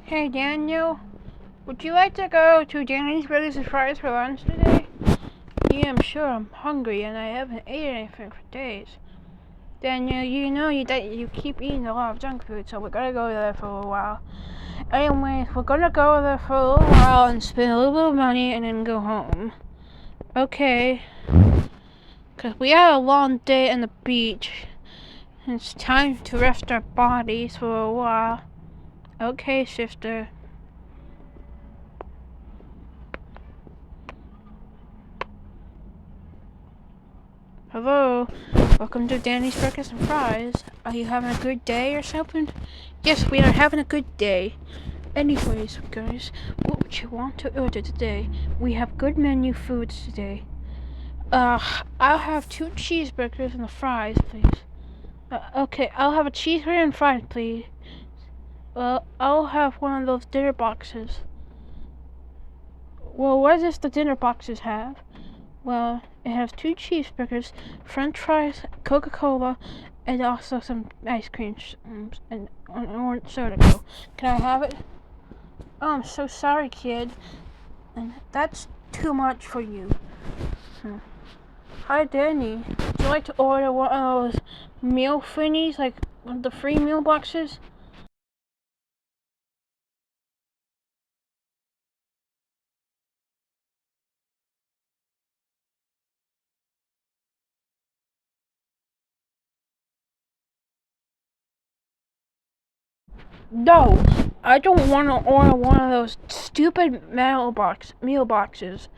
Hey Danielle, would you like to go to Danny's Burgers and Fries for lunch today? Yeah, I'm sure I'm hungry and I haven't ate anything for days. Danielle, you know that you keep eating a lot of junk food, so we're gonna go there for a little while. Anyways, we're gonna go there for a little while and spend a little bit of money and then go home. Okay. Cause we had a long day on the beach. And it's time to rest our bodies for a while. Okay, sister. Hello, welcome to Danny's Burgers and Fries. Are you having a good day or something? Yes, we are having a good day. Anyways, guys, what would you want to order today? We have good menu foods today. I'll have 2 cheeseburgers and the fries, please. Okay, I'll have a cheeseburger and fries, please. I'll have one of those dinner boxes. Well, what does the dinner boxes have? Well, it has 2 cheeseburgers, french fries, Coca-Cola, and also some ice cream and an orange soda. Can I have it? Oh, I'm so sorry, kid. And that's too much for you. Hi, Denny. Would you like to order one of those meal thingies, like the free meal boxes? No, I don't want to order one of those stupid meal boxes.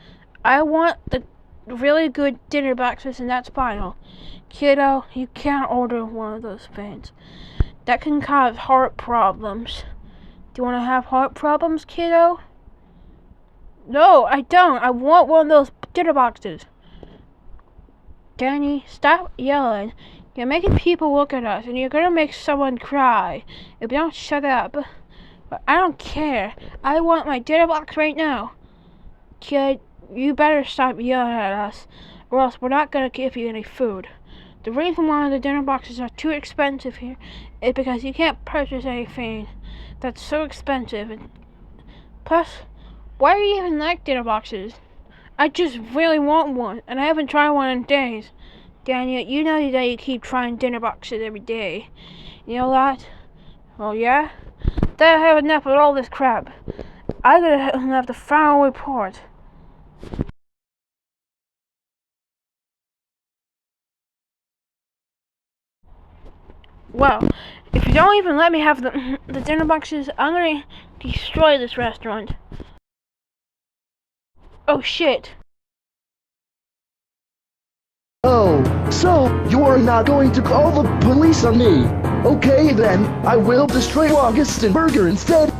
I want the really good dinner boxes, and that's final. Kiddo, you can't order one of those things. That can cause heart problems. Do you want to have heart problems, kiddo? No, I don't. I want one of those dinner boxes. Danny, stop yelling. You're making people look at us, and you're gonna make someone cry if you don't shut up. But I don't care. I want my dinner box right now. Kid, you better stop yelling at us, or else we're not gonna give you any food. The reason why the dinner boxes are too expensive here is because you can't purchase anything that's so expensive. And plus, why do you even like dinner boxes? I just really want one, and I haven't tried one in days. Daniel, you know that you keep trying dinner boxes every day. You know that? Oh yeah? Then I have enough of all this crap. I gotta have the final report. Well, if you don't even let me have the dinner boxes, I'm gonna destroy this restaurant. Oh shit. Oh, so you are not going to call the police on me? Okay then, I will destroy Augustin Burger instead.